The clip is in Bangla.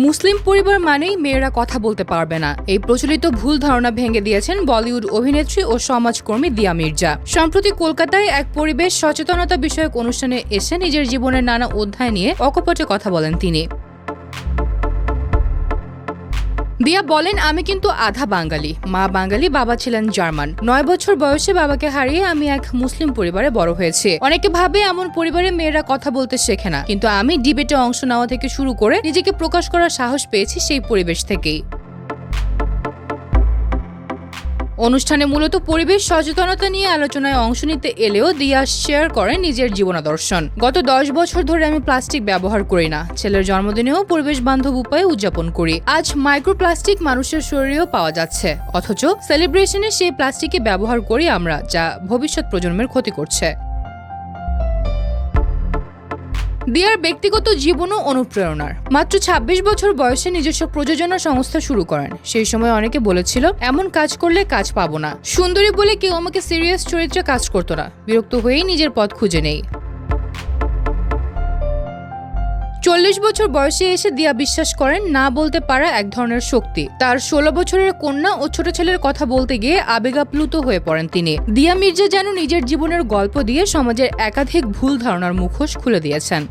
মুসলিম পরিবার মানেই মেয়েরা কথা বলতে পারবে না, এই প্রচলিত ভুল ধারণা ভেঙে দিয়েছেন বলিউড অভিনেত্রী ও সমাজকর্মী দিয়া মির্জা। সম্প্রতি কলকাতায় এক পরিবেশ সচেতনতা বিষয়ক অনুষ্ঠানে এসে নিজের জীবনের নানা অধ্যায় নিয়ে অকপটে কথা বলেন তিনি। দিয়া বলেন, আমি কিন্তু আধা বাঙালি, মা বাঙালি, বাবা ছিলেন জার্মান। 9 বছর বয়সে বাবাকে হারিয়ে আমি এক মুসলিম পরিবারে বড় হয়েছি। অনেকে ভাবে এমন পরিবারে মেয়েরা কথা বলতে শেখে না, কিন্তু আমি ডিবেটে অংশ নেওয়া থেকে শুরু করে নিজেকে প্রকাশ করার সাহস পেয়েছি সেই পরিবেশ থেকেই। অনুষ্ঠানে মূলত পরিবেশ সচেতনতা নিয়ে আলোচনায় অংশ নিতে এলেও দিয়া শেয়ার করেন নিজের জীবনাদর্শন। গত 10 বছর ধরে আমি প্লাস্টিক ব্যবহার করি না, ছেলের জন্মদিনেও পরিবেশ বান্ধব উপায়ে উদযাপন করি। আজ মাইক্রোপ্লাস্টিক মানুষের শরীরেও পাওয়া যাচ্ছে, অথচ সেলিব্রেশনে সেই প্লাস্টিকে ব্যবহার করি আমরা, যা ভবিষ্যৎ প্রজন্মের ক্ষতি করছে। দিয়ার ব্যক্তিগত জীবনও অনুপ্রেরণার। মাত্র 26 বছর বয়সে নিজস্ব প্রযোজনা সংস্থা শুরু করেন। সেই সময় অনেকে বলেছিল এমন কাজ করলে কাজ পাবো না, সুন্দরী বলে কেউ আমাকে সিরিয়াস চরিত্রে কাজ করতো না। বিরক্ত হয়েই নিজের পথ খুঁজে নেই। 40 বছর বয়সে এসে দিয়া বিশ্বাস করেন না বলতে পারা এক ধরনের শক্তি। তার 16 বছরের কন্যা ও ছোট ছেলের কথা বলতে গিয়ে আবেগাপ্লুত হয়ে পড়েন তিনি। দিয়া মির্জা যেন নিজের জীবনের গল্প দিয়ে সমাজের একাধিক ভুল ধারণার মুখোশ খুলে দিয়েছেন।